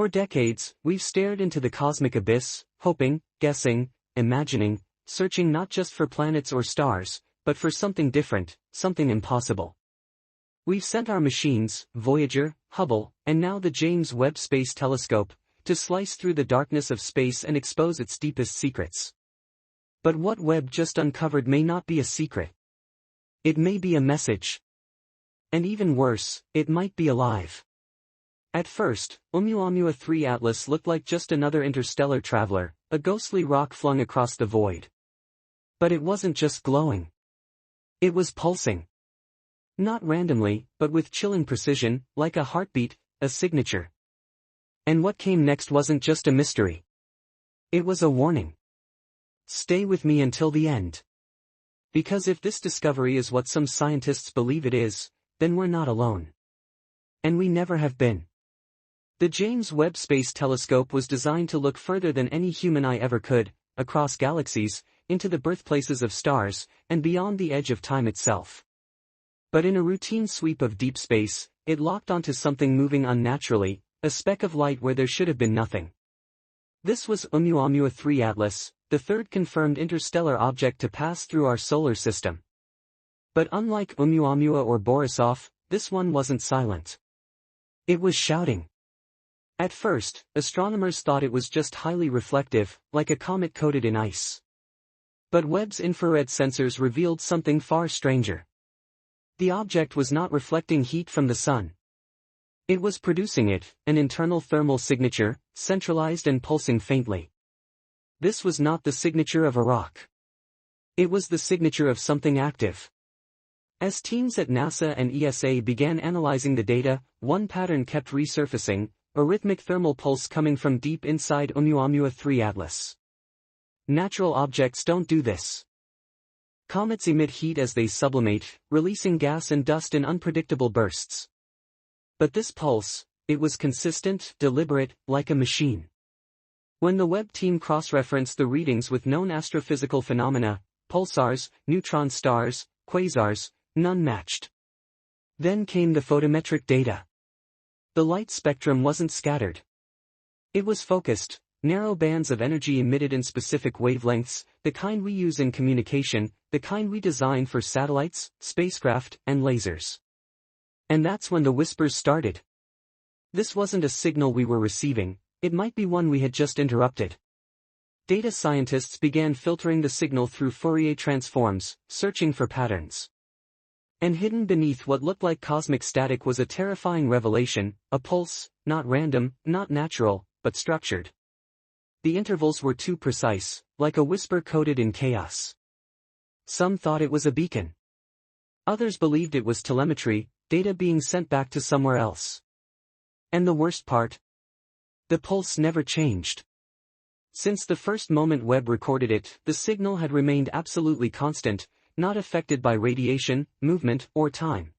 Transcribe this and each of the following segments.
For decades, we've stared into the cosmic abyss, hoping, guessing, imagining, searching not just for planets or stars, but for something different, something impossible. We've sent our machines, Voyager, Hubble, and now the James Webb Space Telescope, to slice through the darkness of space and expose its deepest secrets. But what Webb just uncovered may not be a secret. It may be a message. And even worse, it might be alive. At first, Oumuamua 3 Atlas looked like just another interstellar traveler, a ghostly rock flung across the void. But it wasn't just glowing. It was pulsing. Not randomly, but with chilling precision, like a heartbeat, a signature. And what came next wasn't just a mystery. It was a warning. Stay with me until the end. Because if this discovery is what some scientists believe it is, then we're not alone. And we never have been. The James Webb Space Telescope was designed to look further than any human eye ever could, across galaxies, into the birthplaces of stars, and beyond the edge of time itself. But in a routine sweep of deep space, it locked onto something moving unnaturally, a speck of light where there should have been nothing. This was Oumuamua 3 Atlas, the third confirmed interstellar object to pass through our solar system. But unlike Oumuamua or Borisov, this one wasn't silent. It was shouting. At first, astronomers thought it was just highly reflective, like a comet coated in ice. But Webb's infrared sensors revealed something far stranger. The object was not reflecting heat from the sun. It was producing it, an internal thermal signature, centralized and pulsing faintly. This was not the signature of a rock. It was the signature of something active. As teams at NASA and ESA began analyzing the data, one pattern kept resurfacing, a rhythmic thermal pulse coming from deep inside Oumuamua 3 Atlas. Natural objects don't do this. Comets emit heat as they sublimate, releasing gas and dust in unpredictable bursts. But this pulse, it was consistent, deliberate, like a machine. When the Webb team cross-referenced the readings with known astrophysical phenomena, pulsars, neutron stars, quasars, none matched. Then came the photometric data. The light spectrum wasn't scattered. It was focused, narrow bands of energy emitted in specific wavelengths, the kind we use in communication, the kind we design for satellites, spacecraft, and lasers. And that's when the whispers started. This wasn't a signal we were receiving, it might be one we had just interrupted. Data scientists began filtering the signal through Fourier transforms, searching for patterns. And hidden beneath what looked like cosmic static was a terrifying revelation, a pulse, not random, not natural, but structured. The intervals were too precise, like a whisper coded in chaos. Some thought it was a beacon. Others believed it was telemetry, data being sent back to somewhere else. And the worst part? The pulse never changed. Since the first moment Webb recorded it, the signal had remained absolutely constant, not affected by radiation, movement, or time.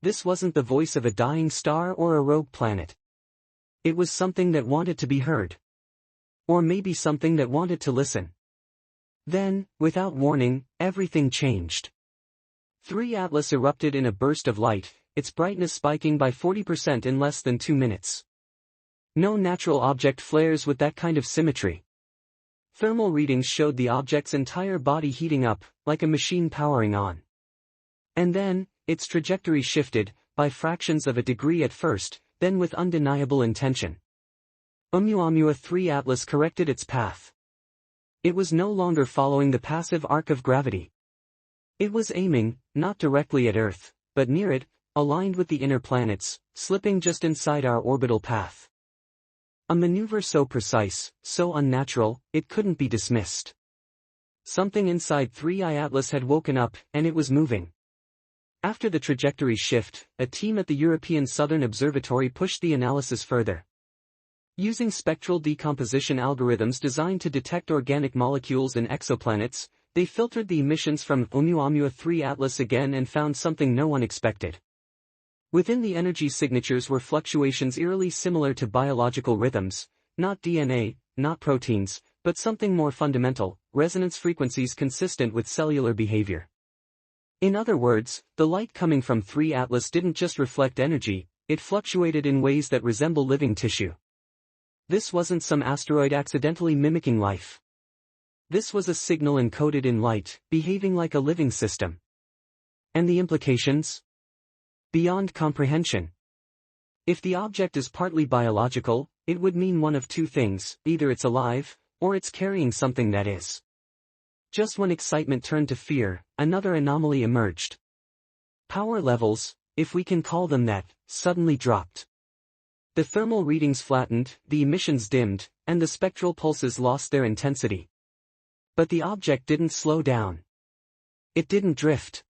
This wasn't the voice of a dying star or a rogue planet. It was something that wanted to be heard. Or maybe something that wanted to listen. Then, without warning, everything changed. 3 Atlas erupted in a burst of light, its brightness spiking by 40% in less than 2 minutes. No natural object flares with that kind of symmetry. Thermal readings showed the object's entire body heating up, like a machine powering on. And then, its trajectory shifted, by fractions of a degree at first, then with undeniable intention. Oumuamua 3 Atlas corrected its path. It was no longer following the passive arc of gravity. It was aiming, not directly at Earth, but near it, aligned with the inner planets, slipping just inside our orbital path. A maneuver so precise, so unnatural, it couldn't be dismissed. Something inside 3I Atlas had woken up, and it was moving. After the trajectory shift, a team at the European Southern Observatory pushed the analysis further. Using spectral decomposition algorithms designed to detect organic molecules in exoplanets, they filtered the emissions from Oumuamua 3 Atlas again and found something no one expected. Within the energy signatures were fluctuations eerily similar to biological rhythms, not DNA, not proteins, but something more fundamental, resonance frequencies consistent with cellular behavior. In other words, the light coming from 3 Atlas didn't just reflect energy, it fluctuated in ways that resemble living tissue. This wasn't some asteroid accidentally mimicking life. This was a signal encoded in light, behaving like a living system. And the implications? Beyond comprehension. If the object is partly biological, it would mean one of two things: either it's alive, or it's carrying something that is. Just when excitement turned to fear, another anomaly emerged. Power levels, if we can call them that, suddenly dropped. The thermal readings flattened, the emissions dimmed, and the spectral pulses lost their intensity. But the object didn't slow down. It didn't drift.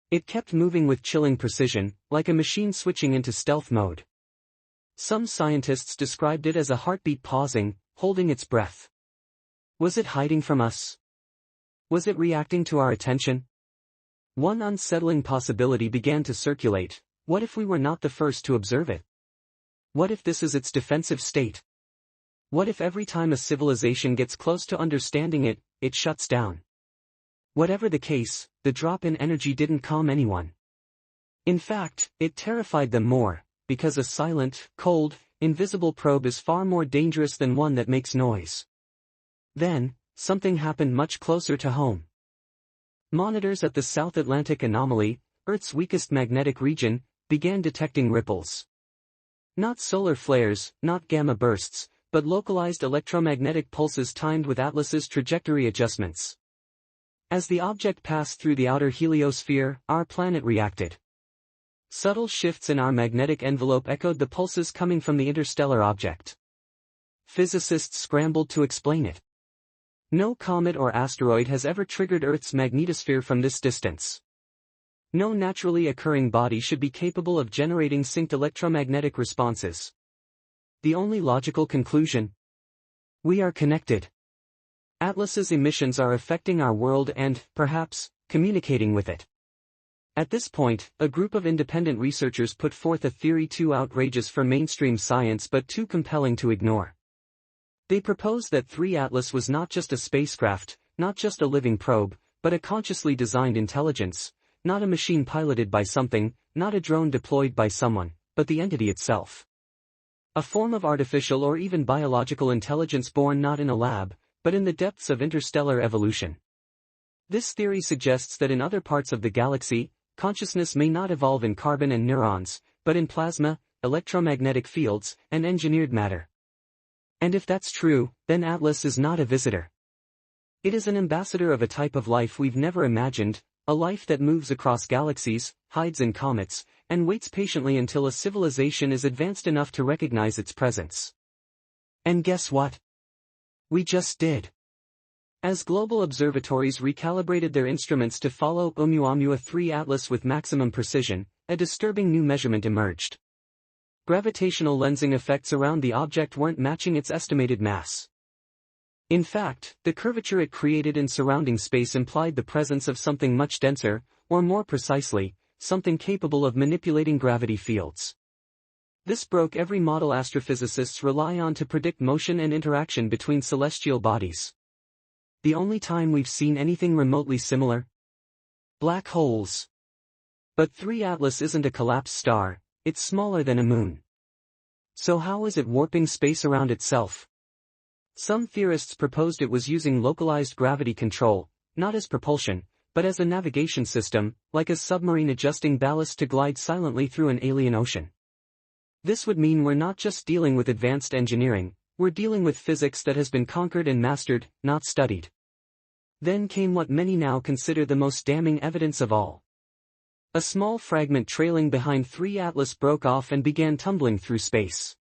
It kept moving with chilling precision, like a machine switching into stealth mode. Some scientists described it as a heartbeat pausing, holding its breath. Was it hiding from us? Was it reacting to our attention? One unsettling possibility began to circulate: what if we were not the first to observe it? What if this is its defensive state? What if every time a civilization gets close to understanding it, it shuts down? Whatever the case, the drop in energy didn't calm anyone. In fact, it terrified them more, because a silent, cold, invisible probe is far more dangerous than one that makes noise. Then, something happened much closer to home. Monitors at the South Atlantic Anomaly, Earth's weakest magnetic region, began detecting ripples. Not solar flares, not gamma bursts, but localized electromagnetic pulses timed with Atlas's trajectory adjustments. As the object passed through the outer heliosphere, our planet reacted. Subtle shifts in our magnetic envelope echoed the pulses coming from the interstellar object. Physicists scrambled to explain it. No comet or asteroid has ever triggered Earth's magnetosphere from this distance. No naturally occurring body should be capable of generating synced electromagnetic responses. The only logical conclusion? We are connected. Atlas's emissions are affecting our world and, perhaps, communicating with it. At this point, a group of independent researchers put forth a theory too outrageous for mainstream science but too compelling to ignore. They proposed that 3 Atlas was not just a spacecraft, not just a living probe, but a consciously designed intelligence, not a machine piloted by something, not a drone deployed by someone, but the entity itself. A form of artificial or even biological intelligence born not in a lab, but in the depths of interstellar evolution. This theory suggests that in other parts of the galaxy, consciousness may not evolve in carbon and neurons, but in plasma, electromagnetic fields, and engineered matter. And if that's true, then Atlas is not a visitor. It is an ambassador of a type of life we've never imagined, a life that moves across galaxies, hides in comets, and waits patiently until a civilization is advanced enough to recognize its presence. And guess what? We just did. As global observatories recalibrated their instruments to follow Oumuamua 3 Atlas with maximum precision, a disturbing new measurement emerged. Gravitational lensing effects around the object weren't matching its estimated mass. In fact, the curvature it created in surrounding space implied the presence of something much denser, or more precisely, something capable of manipulating gravity fields. This broke every model astrophysicists rely on to predict motion and interaction between celestial bodies. The only time we've seen anything remotely similar? Black holes. But 3 Atlas isn't a collapsed star, it's smaller than a moon. So how is it warping space around itself? Some theorists proposed it was using localized gravity control, not as propulsion, but as a navigation system, like a submarine adjusting ballast to glide silently through an alien ocean. This would mean we're not just dealing with advanced engineering, we're dealing with physics that has been conquered and mastered, not studied. Then came what many now consider the most damning evidence of all. A small fragment trailing behind 3 Atlas broke off and began tumbling through space.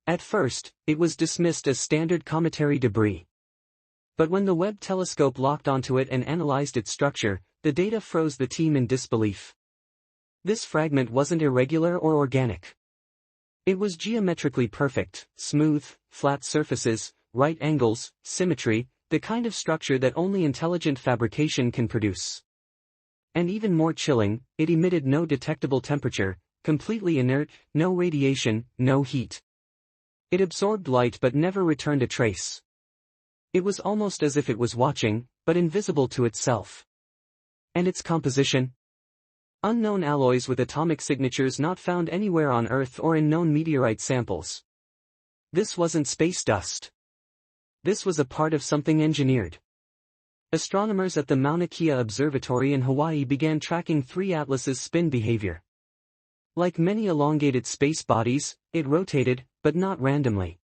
At first, it was dismissed as standard cometary debris. But when the Webb telescope locked onto it and analyzed its structure, the data froze the team in disbelief. This fragment wasn't irregular or organic. It was geometrically perfect, smooth, flat surfaces, right angles, symmetry, the kind of structure that only intelligent fabrication can produce. And even more chilling, it emitted no detectable temperature, completely inert, no radiation, no heat. It absorbed light but never returned a trace. It was almost as if it was watching, but invisible to itself. And its composition? Unknown alloys with atomic signatures not found anywhere on Earth or in known meteorite samples. This wasn't space dust. This was a part of something engineered. Astronomers at the Mauna Kea Observatory in Hawaii began tracking 3 Atlas's spin behavior. Like many elongated space bodies, it rotated, but not randomly.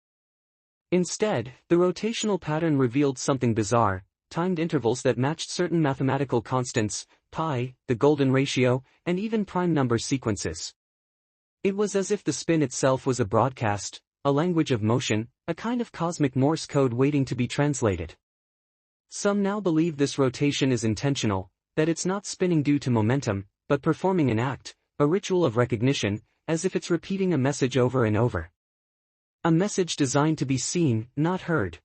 Instead, the rotational pattern revealed something bizarre: timed intervals that matched certain mathematical constants, pi, the golden ratio, and even prime number sequences. It was as if the spin itself was a broadcast, a language of motion, a kind of cosmic Morse code waiting to be translated. Some now believe this rotation is intentional, that it's not spinning due to momentum, but performing an act, a ritual of recognition, as if it's repeating a message over and over. A message designed to be seen, not heard.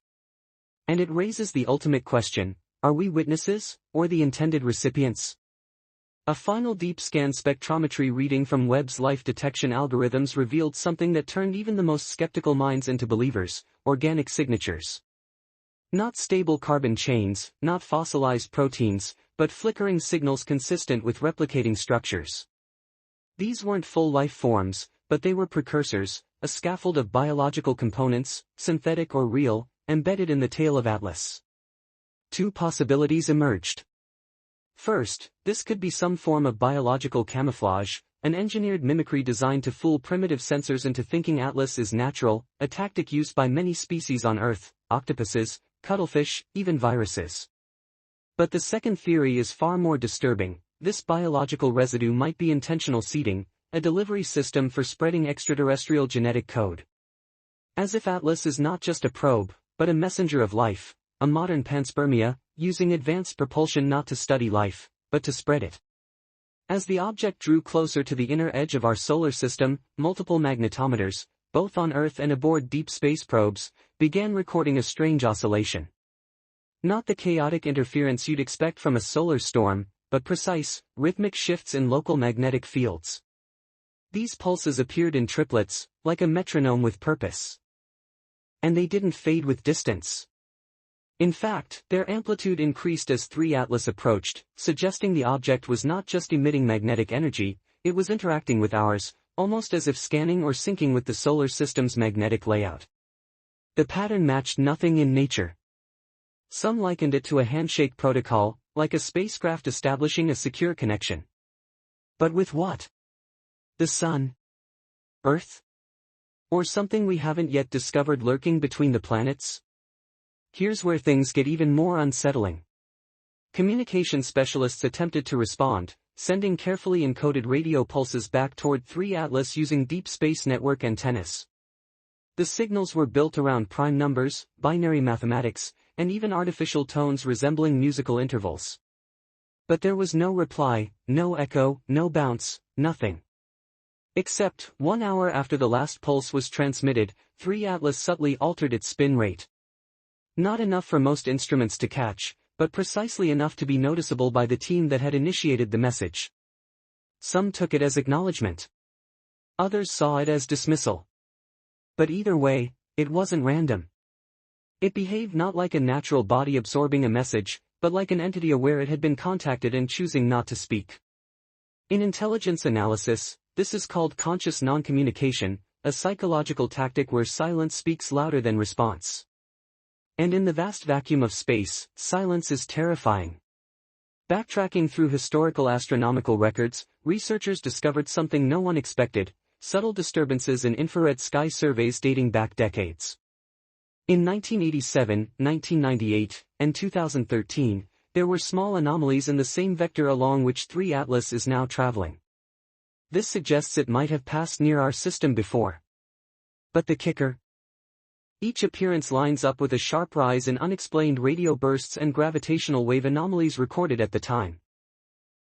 And it raises the ultimate question: are we witnesses, or the intended recipients? A final deep scan spectrometry reading from Webb's life detection algorithms revealed something that turned even the most skeptical minds into believers: organic signatures. Not stable carbon chains, not fossilized proteins, but flickering signals consistent with replicating structures. These weren't full life forms, but they were precursors, a scaffold of biological components, synthetic or real, embedded in the tail of Atlas. 2 possibilities emerged. First, this could be some form of biological camouflage, an engineered mimicry designed to fool primitive sensors into thinking Atlas is natural, a tactic used by many species on Earth: octopuses, cuttlefish, even viruses. But the second theory is far more disturbing: this biological residue might be intentional seeding, a delivery system for spreading extraterrestrial genetic code. As if Atlas is not just a probe, but a messenger of life, a modern panspermia, using advanced propulsion not to study life, but to spread it. As the object drew closer to the inner edge of our solar system, multiple magnetometers, both on Earth and aboard deep space probes, began recording a strange oscillation. Not the chaotic interference you'd expect from a solar storm, but precise, rhythmic shifts in local magnetic fields. These pulses appeared in triplets, like a metronome with purpose. And they didn't fade with distance. In fact, their amplitude increased as 3 Atlas approached, suggesting the object was not just emitting magnetic energy, it was interacting with ours, almost as if scanning or syncing with the solar system's magnetic layout. The pattern matched nothing in nature. Some likened it to a handshake protocol, like a spacecraft establishing a secure connection. But with what? The Sun? Earth? Or something we haven't yet discovered lurking between the planets? Here's where things get even more unsettling. Communication specialists attempted to respond, sending carefully encoded radio pulses back toward 3 Atlas using deep space network antennas. The signals were built around prime numbers, binary mathematics, and even artificial tones resembling musical intervals. But there was no reply, no echo, no bounce, nothing. Except, 1 hour after the last pulse was transmitted, 3 Atlas subtly altered its spin rate. Not enough for most instruments to catch, but precisely enough to be noticeable by the team that had initiated the message. Some took it as acknowledgement. Others saw it as dismissal. But either way, it wasn't random. It behaved not like a natural body absorbing a message, but like an entity aware it had been contacted and choosing not to speak. In intelligence analysis, this is called conscious non-communication, a psychological tactic where silence speaks louder than response. And in the vast vacuum of space, silence is terrifying. Backtracking through historical astronomical records, researchers discovered something no one expected: subtle disturbances in infrared sky surveys dating back decades. In 1987, 1998, and 2013, there were small anomalies in the same vector along which 3 Atlas is now traveling. This suggests it might have passed near our system before. But the kicker? Each appearance lines up with a sharp rise in unexplained radio bursts and gravitational wave anomalies recorded at the time.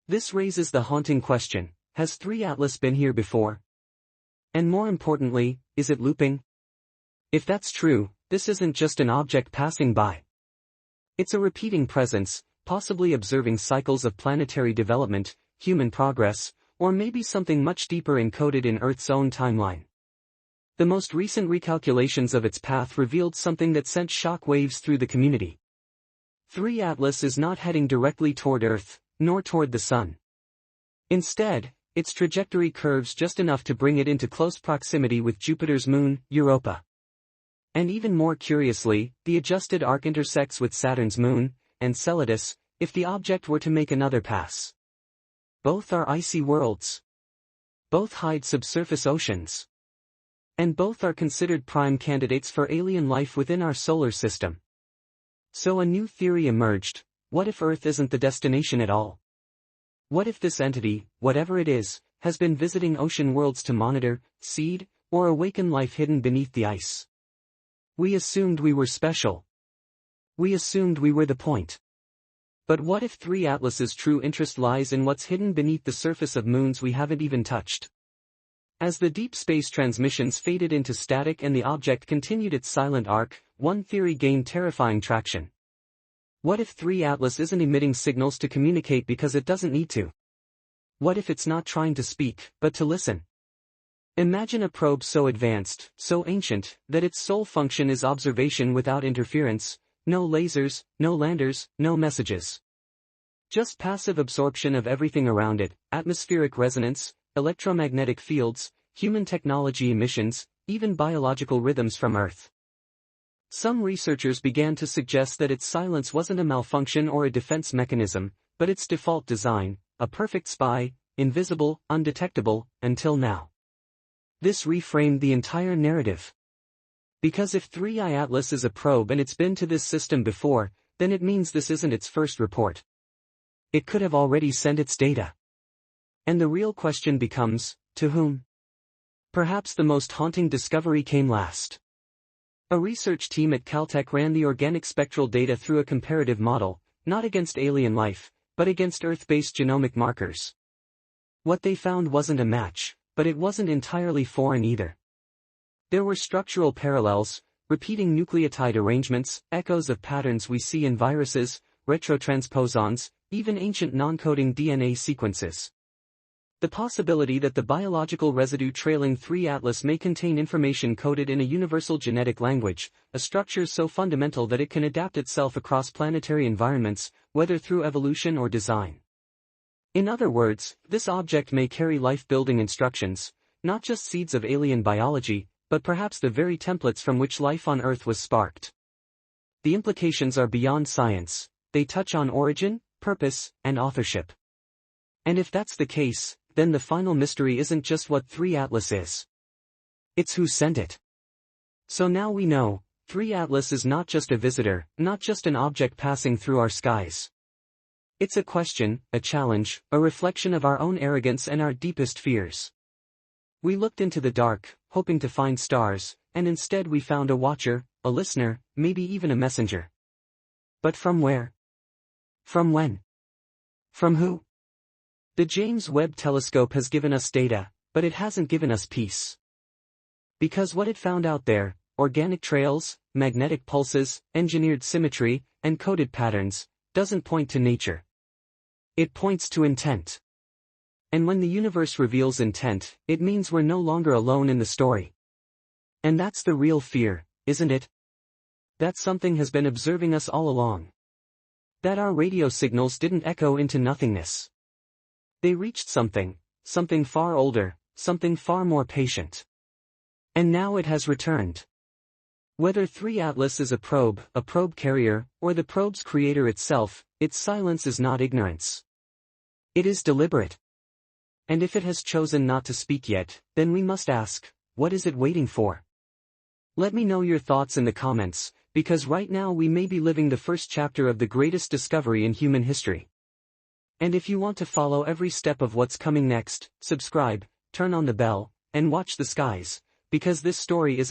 This raises the haunting question: has 3 Atlas been here before? And more importantly, is it looping? If that's true, this isn't just an object passing by. It's a repeating presence, possibly observing cycles of planetary development, human progress, or maybe something much deeper encoded in Earth's own timeline. The most recent recalculations of its path revealed something that sent shock waves through the community. 3 Atlas is not heading directly toward Earth, nor toward the Sun. Instead, its trajectory curves just enough to bring it into close proximity with Jupiter's moon, Europa. And even more curiously, the adjusted arc intersects with Saturn's moon, Enceladus, if the object were to make another pass. Both are icy worlds. Both hide subsurface oceans. And both are considered prime candidates for alien life within our solar system. So a new theory emerged: what if Earth isn't the destination at all? What if this entity, whatever it is, has been visiting ocean worlds to monitor, seed, or awaken life hidden beneath the ice? We assumed we were special. We assumed we were the point. But what if 3 Atlas's true interest lies in what's hidden beneath the surface of moons we haven't even touched? As the deep space transmissions faded into static and the object continued its silent arc, one theory gained terrifying traction. What if 3 Atlas isn't emitting signals to communicate because it doesn't need to? What if it's not trying to speak, but to listen? Imagine a probe so advanced, so ancient, that its sole function is observation without interference, no lasers, no landers, no messages. Just passive absorption of everything around it: atmospheric resonance, electromagnetic fields, human technology emissions, even biological rhythms from Earth. Some researchers began to suggest that its silence wasn't a malfunction or a defense mechanism, but its default design, a perfect spy, invisible, undetectable, until now. This reframed the entire narrative. Because if 3I Atlas is a probe and it's been to this system before, then it means this isn't its first report. It could have already sent its data. And the real question becomes, to whom? Perhaps the most haunting discovery came last. A research team at Caltech ran the organic spectral data through a comparative model, not against alien life, but against Earth-based genomic markers. What they found wasn't a match, but it wasn't entirely foreign either. There were structural parallels, repeating nucleotide arrangements, echoes of patterns we see in viruses, retrotransposons, even ancient non-coding DNA sequences. The possibility that the biological residue trailing 3 Atlas may contain information coded in a universal genetic language, a structure so fundamental that it can adapt itself across planetary environments, whether through evolution or design. In other words, this object may carry life-building instructions, not just seeds of alien biology, but perhaps the very templates from which life on Earth was sparked. The implications are beyond science. They touch on origin, purpose, and authorship. And if that's the case, then the final mystery isn't just what 3 Atlas is. It's who sent it. So now we know, 3 Atlas is not just a visitor, not just an object passing through our skies. It's a question, a challenge, a reflection of our own arrogance and our deepest fears. We looked into the dark, hoping to find stars, and instead we found a watcher, a listener, maybe even a messenger. But from where? From when? From who? The James Webb Telescope has given us data, but it hasn't given us peace. Because what it found out there, organic trails, magnetic pulses, engineered symmetry, and coded patterns, doesn't point to nature. It points to intent. And when the universe reveals intent, it means we're no longer alone in the story. And that's the real fear, isn't it? That something has been observing us all along. That our radio signals didn't echo into nothingness. They reached something far older, something far more patient. And now it has returned. Whether 3 Atlas is a probe carrier, or the probe's creator itself, its silence is not ignorance. It is deliberate. And if it has chosen not to speak yet, then we must ask, what is it waiting for? Let me know your thoughts in the comments, because right now we may be living the first chapter of the greatest discovery in human history. And if you want to follow every step of what's coming next, subscribe, turn on the bell, and watch the skies, because this story is